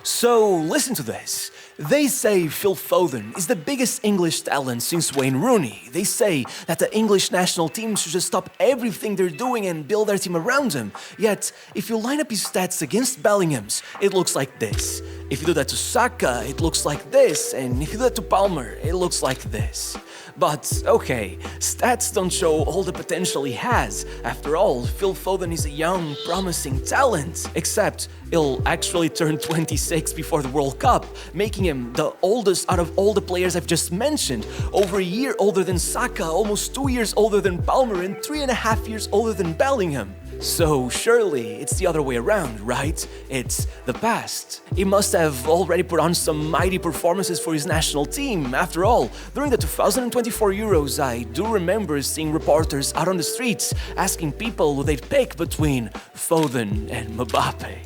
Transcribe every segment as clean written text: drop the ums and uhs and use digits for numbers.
So listen to this. They say Phil Foden is the biggest English talent since Wayne Rooney. They say that the English national team should just stop everything they're doing and build their team around him. Yet, if you line up his stats against Bellingham's, it looks like this. If you do that to Saka, it looks like this. And if you do that to Palmer, it looks like this. But, okay, stats don't show all the potential he has. After all, Phil Foden is a young, promising talent. Except, he'll actually turn 26 before the World Cup, making him the oldest out of all the players I've just mentioned. Over a year older than Saka, almost 2 years older than Palmer, and 3.5 years older than Bellingham. So surely it's the other way around, right? It's the past. He must have already put on some mighty performances for his national team. After all, during the 2024 Euros, I do remember seeing reporters out on the streets asking people who they'd pick between Foden and Mbappe.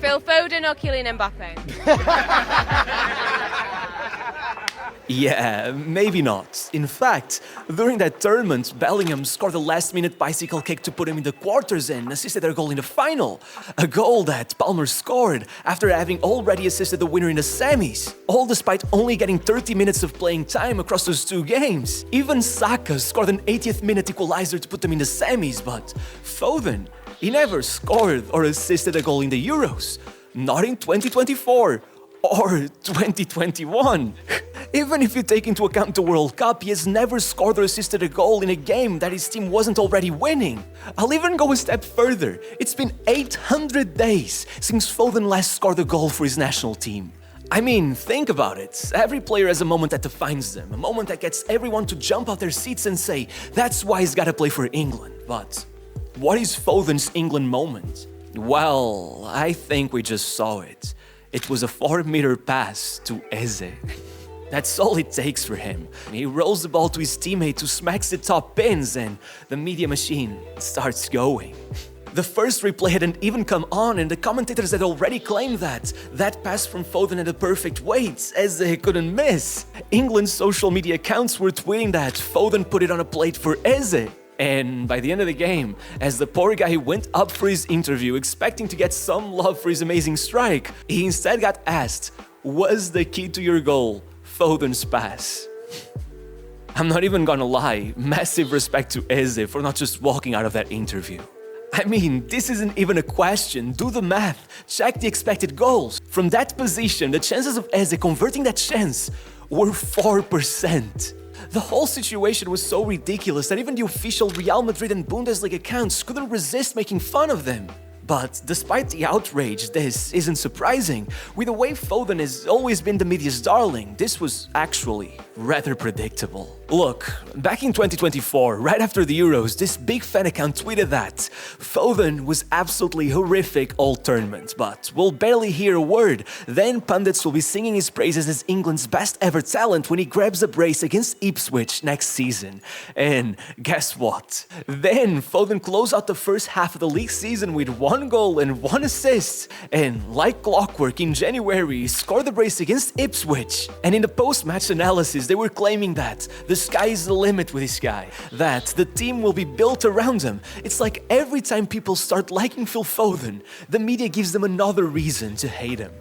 Phil Foden or Kylian Mbappe? Yeah, maybe not. In fact, during that tournament, Bellingham scored a last-minute bicycle kick to put him in the quarters and assisted their goal in the final. A goal that Palmer scored after having already assisted the winner in the semis, all despite only getting 30 minutes of playing time across those two games. Even Saka scored an 80th minute equalizer to put them in the semis, but Foden, he never scored or assisted a goal in the Euros. Not in 2024 or 2021. Even if you take into account the World Cup, he has never scored or assisted a goal in a game that his team wasn't already winning. I'll even go a step further. It's been 800 days since Foden last scored a goal for his national team. I mean, think about it. Every player has a moment that defines them, a moment that gets everyone to jump out their seats and say, that's why he's gotta play for England. But what is Foden's England moment? Well, I think we just saw it. It was a 4-meter pass to Eze. That's all it takes for him. He rolls the ball to his teammate who smacks the top pins and the media machine starts going. The first replay hadn't even come on and the commentators had already claimed that pass from Foden had a perfect weight, as they couldn't miss. England's social media accounts were tweeting that Foden put it on a plate for Eze. And by the end of the game, as the poor guy went up for his interview expecting to get some love for his amazing strike, he instead got asked, "Was the key to your goal Foden's pass?" I'm not even gonna lie, massive respect to Eze for not just walking out of that interview. I mean, this isn't even a question. Do the math. Check the expected goals. From that position, the chances of Eze converting that chance were 4%. The whole situation was so ridiculous that even the official Real Madrid and Bundesliga accounts couldn't resist making fun of them. But despite the outrage, this isn't surprising. With the way Foden has always been the media's darling, this was actually rather predictable. Look, back in 2024, right after the Euros, this big fan account tweeted that Foden was absolutely horrific all tournament, but we'll barely hear a word. Then pundits will be singing his praises as England's best ever talent when he grabs a brace against Ipswich next season. And guess what? Then Foden closed out the first half of the league season with 1 goal and 1 assist, and like clockwork in January, he scored the brace against Ipswich. And in the post-match analysis, they were claiming that the sky is the limit with this guy, that the team will be built around him. It's like every time people start liking Phil Foden, the media gives them another reason to hate him.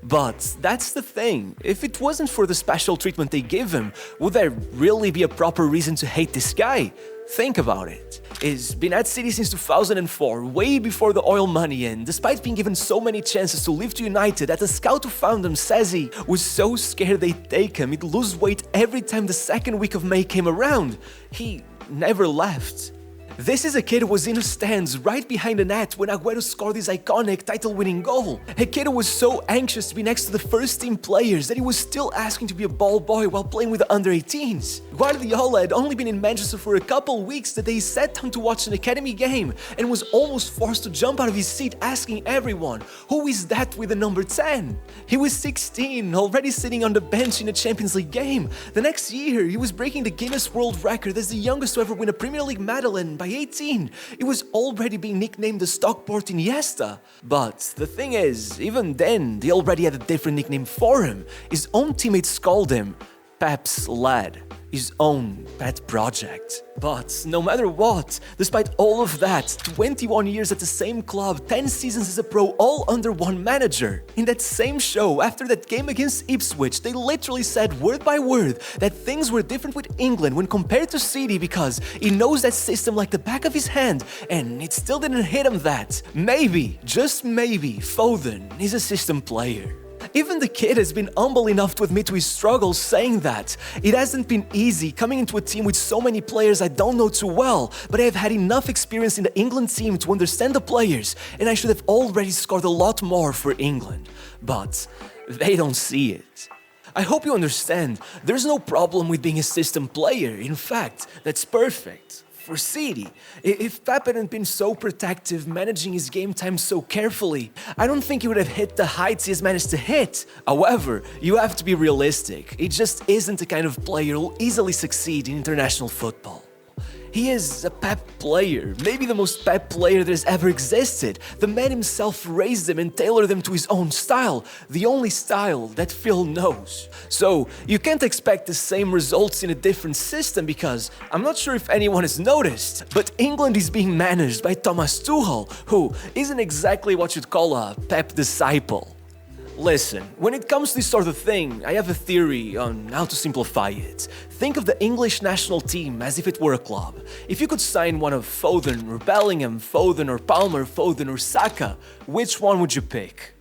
But that's the thing, if it wasn't for the special treatment they give him, would there really be a proper reason to hate this guy? Think about it. He's been at City since 2004, way before the oil money, and despite being given so many chances to leave to United, that the scout who found him says he was so scared they'd take him, he'd lose weight every time the second week of May came around. He never left. This is a kid who was in the stands right behind the net when Aguero scored his iconic title-winning goal. A kid who was so anxious to be next to the first-team players that he was still asking to be a ball boy while playing with the under-18s. Guardiola had only been in Manchester for a couple weeks the day he sat down to watch an academy game and was almost forced to jump out of his seat asking everyone, "Who is that with the number 10? He was 16, already sitting on the bench in a Champions League game. The next year, he was breaking the Guinness World Record as the youngest to ever win a Premier League medal, and by 18, he was already being nicknamed the Stockport Iniesta. But the thing is, even then, they already had a different nickname for him. His own teammates called him Pep's lad, his own pet project. But no matter what, despite all of that, 21 years at the same club, 10 seasons as a pro, all under one manager. In that same show, after that game against Ipswich, they literally said word by word that things were different with England when compared to City because he knows that system like the back of his hand, and it still didn't hit him that maybe, just maybe, Foden is a system player. Even the kid has been humble enough to admit to his struggles, saying that it hasn't been easy coming into a team with so many players I don't know too well, but I have had enough experience in the England team to understand the players, and I should have already scored a lot more for England. But they don't see it. I hope you understand, there's no problem with being a system player. In fact, that's perfect. For City, if Pep hadn't been so protective, managing his game time so carefully, I don't think he would have hit the heights he has managed to hit. However, you have to be realistic. He just isn't the kind of player who will easily succeed in international football. He is a Pep player, maybe the most Pep player that has ever existed. The man himself raised them and tailored them to his own style, the only style that Phil knows. So you can't expect the same results in a different system because I'm not sure if anyone has noticed, but England is being managed by Thomas Tuchel, who isn't exactly what you'd call a Pep disciple. Listen, when it comes to this sort of thing, I have a theory on how to simplify it. Think of the English national team as if it were a club. If you could sign one of Foden or Bellingham, Foden or Palmer, Foden or Saka, which one would you pick?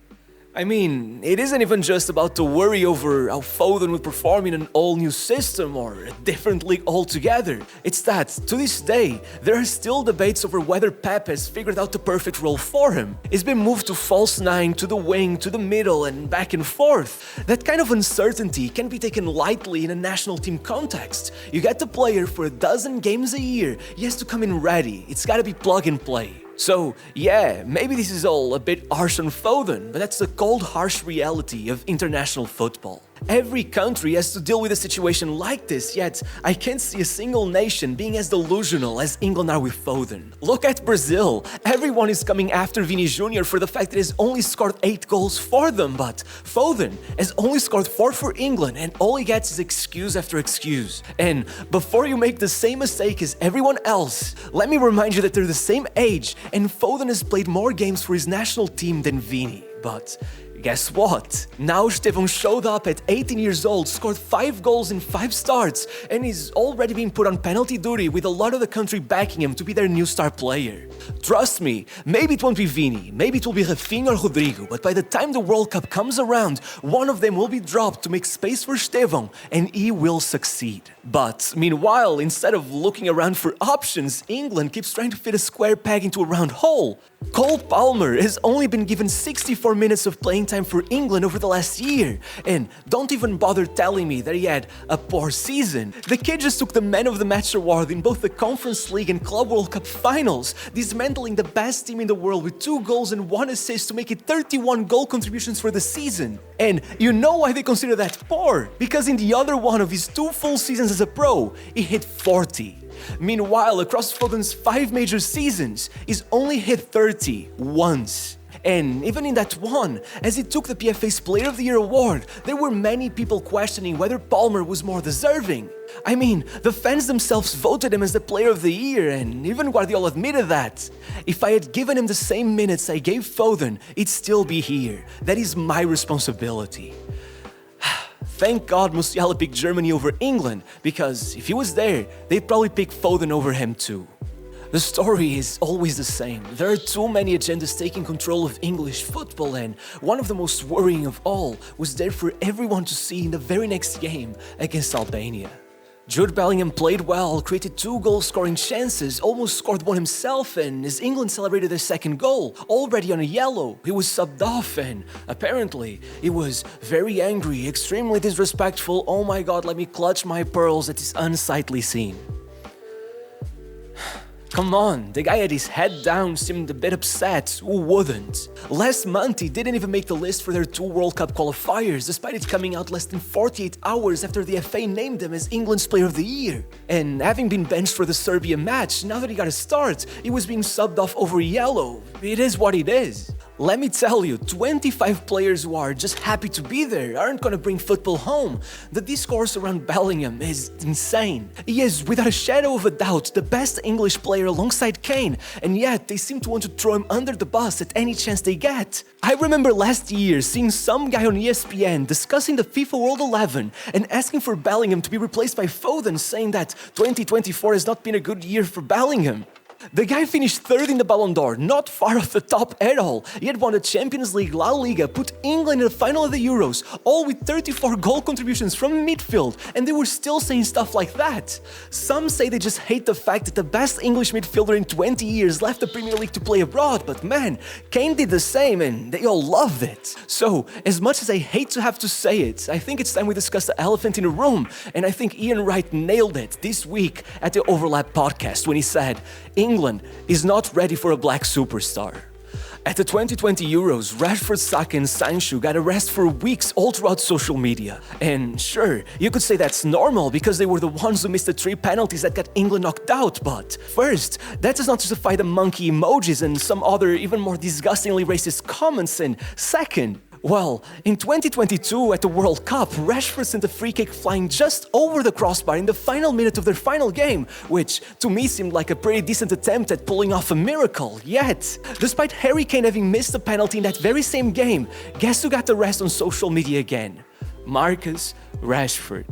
I mean, it isn't even just about the worry over how Foden would perform in an all-new system or a different league altogether. It's that, to this day, there are still debates over whether Pep has figured out the perfect role for him. He's been moved to false nine, to the wing, to the middle, and back and forth. That kind of uncertainty can't be taken lightly in a national team context. You get the player for a dozen games a year, he has to come in ready, it's gotta be plug and play. So, yeah, maybe this is all a bit harsh on Foden, but that's the cold, harsh reality of international football. Every country has to deal with a situation like this, yet I can't see a single nation being as delusional as England are with Foden. Look at Brazil. Everyone is coming after Vini Jr. for the fact that he has only scored 8 goals for them, but Foden has only scored 4 for England, and all he gets is excuse after excuse. And before you make the same mistake as everyone else, let me remind you that they're the same age, and Foden has played more games for his national team than Vini. But guess what? Now Estevão showed up at 18 years old, scored 5 goals in 5 starts, and is already being put on penalty duty with a lot of the country backing him to be their new star player. Trust me, maybe it won't be Vini, maybe it will be Rafinha or Rodrigo, but by the time the World Cup comes around, one of them will be dropped to make space for Estevão, and he will succeed. But meanwhile, instead of looking around for options, England keeps trying to fit a square peg into a round hole. Cole Palmer has only been given 64 minutes of playing time for England over the last year, and don't even bother telling me that he had a poor season. The kid just took the Man of the Match award in both the Conference League and Club World Cup finals, dismantling the best team in the world with 2 goals and 1 assist to make it 31 goal contributions for the season. And you know why they consider that poor? Because in the other one of his 2 full seasons as a pro, he hit 40. Meanwhile, across Foden's 5 major seasons, he's only hit 30 once. And even in that one, as he took the PFA's Player of the Year award, there were many people questioning whether Palmer was more deserving. I mean, the fans themselves voted him as the Player of the Year, and even Guardiola admitted that. If I had given him the same minutes I gave Foden, he'd still be here. That is my responsibility. Thank God Musiala picked Germany over England, because if he was there, they'd probably pick Foden over him too. The story is always the same. There are too many agendas taking control of English football, and one of the most worrying of all was there for everyone to see in the very next game against Albania. Jude Bellingham played well, created 2 goal-scoring chances, almost scored one himself, and as England celebrated their second goal, already on a yellow, he was subbed off, and apparently he was very angry, extremely disrespectful. Oh my god, let me clutch my pearls at this unsightly scene. Come on, the guy had his head down, seemed a bit upset. Who wouldn't? Last month, he didn't even make the list for their 2 World Cup qualifiers, despite it coming out less than 48 hours after the FA named him as England's Player of the Year. And having been benched for the Serbia match, now that he got a start, he was being subbed off over yellow. It is what it is. Let me tell you, 25 players who are just happy to be there aren't gonna bring football home. The discourse around Bellingham is insane. He is, without a shadow of a doubt, the best English player alongside Kane, and yet they seem to want to throw him under the bus at any chance they get. I remember last year seeing some guy on ESPN discussing the FIFA World 11 and asking for Bellingham to be replaced by Foden, saying that 2024 has not been a good year for Bellingham. The guy finished third in the Ballon d'Or, not far off the top at all. He had won the Champions League, La Liga, put England in the final of the Euros, all with 34 goal contributions from midfield, and they were still saying stuff like that. Some say they just hate the fact that the best English midfielder in 20 years left the Premier League to play abroad, but man, Kane did the same and they all loved it. So, as much as I hate to have to say it, I think it's time we discuss the elephant in the room, and I think Ian Wright nailed it this week at the Overlap podcast when he said, England is not ready for a black superstar. At the 2020 Euros, Rashford, Saka and Sancho got arrested for weeks all throughout social media. And sure, you could say that's normal because they were the ones who missed the 3 penalties that got England knocked out, but first, that does not justify the monkey emojis and some other even more disgustingly racist comments, and second, well, in 2022 at the World Cup, Rashford sent a free kick flying just over the crossbar in the final minute of their final game, which to me seemed like a pretty decent attempt at pulling off a miracle. Yet, despite Harry Kane having missed a penalty in that very same game, guess who got the rest on social media again? Marcus Rashford.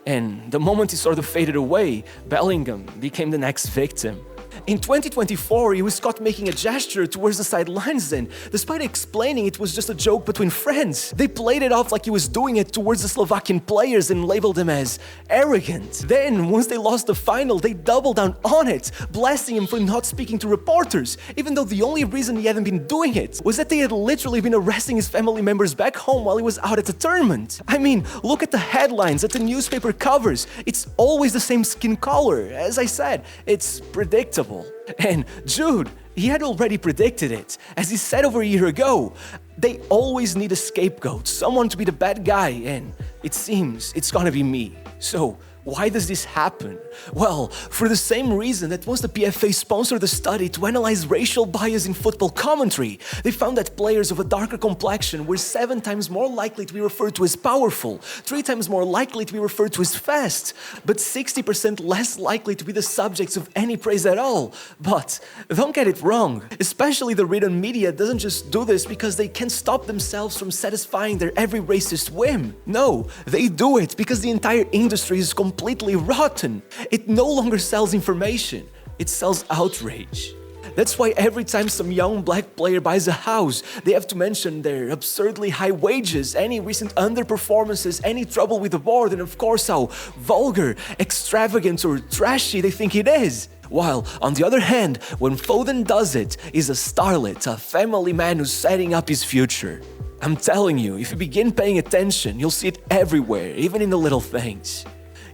And the moment he sort of faded away, Bellingham became the next victim. In 2024, he was caught making a gesture towards the sidelines and, despite explaining it was just a joke between friends, they played it off like he was doing it towards the Slovakian players and labeled him as arrogant. Then, once they lost the final, they doubled down on it, blasting him for not speaking to reporters, even though the only reason he hadn't been doing it was that they had literally been arresting his family members back home while he was out at the tournament. I mean, look at the headlines, at the newspaper covers. It's always the same skin color. As I said, it's predictable. And Jude, he had already predicted it. As he said over a year ago, they always need a scapegoat, someone to be the bad guy, and it seems it's gonna be me. So, why does this happen? Well, for the same reason that once the PFA sponsored a study to analyze racial bias in football commentary, they found that players of a darker complexion were 7 times more likely to be referred to as powerful, 3 times more likely to be referred to as fast, but 60% less likely to be the subjects of any praise at all. But don't get it wrong, especially the written media doesn't just do this because they can't stop themselves from satisfying their every racist whim. No, they do it because the entire industry is completely rotten. It no longer sells information, it sells outrage. That's why every time some young black player buys a house, they have to mention their absurdly high wages, any recent underperformances, any trouble with the board, and of course how vulgar, extravagant or trashy they think it is. While, on the other hand, when Foden does it, he's a starlet, a family man who's setting up his future. I'm telling you, if you begin paying attention, you'll see it everywhere, even in the little things.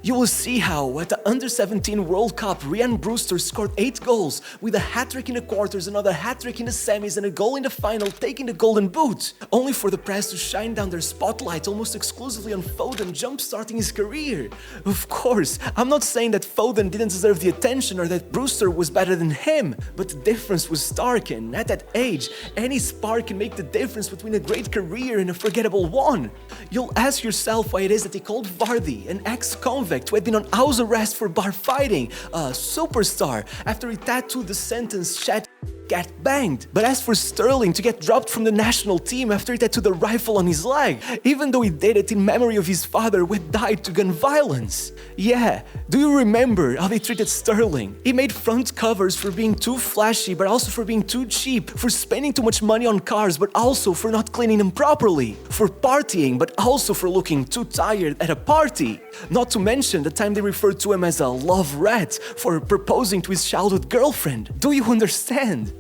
You will see how, at the Under-17 World Cup, Ryan Brewster scored 8 goals, with a hat-trick in the quarters, another hat-trick in the semis, and a goal in the final, taking the Golden Boot, only for the press to shine down their spotlight almost exclusively on Foden jump-starting his career. Of course, I'm not saying that Foden didn't deserve the attention or that Brewster was better than him, but the difference was stark, and at that age, any spark can make the difference between a great career and a forgettable one. You'll ask yourself why it is that they called Vardy, an ex-convict who had been on house arrest for bar fighting, a superstar, after he tattooed the sentence "Shit get banged." But as for Sterling to get dropped from the national team after he tattooed a rifle on his leg, even though he did it in memory of his father who had died to gun violence. Yeah, do you remember how they treated Sterling? He made front covers for being too flashy, but also for being too cheap, for spending too much money on cars, but also for not cleaning them properly, for partying, but also for looking too tired at a party. Not to mention the time they referred to him as a love rat for proposing to his childhood girlfriend. Do you understand?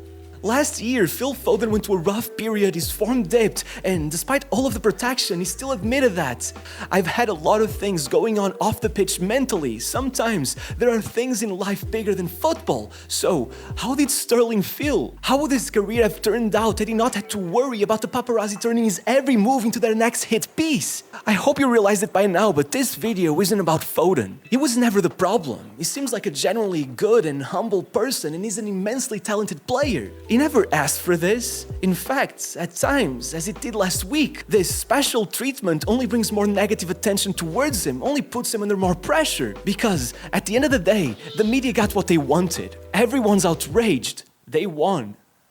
Last year, Phil Foden went through a rough period, his form dipped, and despite all of the protection, he still admitted that. I've had a lot of things going on off the pitch mentally. Sometimes there are things in life bigger than football. So, how did Sterling feel? How would his career have turned out had he not had to worry about the paparazzi turning his every move into their next hit piece? I hope you realized it by now, but this video isn't about Foden. He was never the problem. He seems like a genuinely good and humble person, and he's an immensely talented player. He never asked for this. In fact, at times, as it did last week, this special treatment only brings more negative attention towards him, only puts him under more pressure. Because at the end of the day, the media got what they wanted. Everyone's outraged. They won.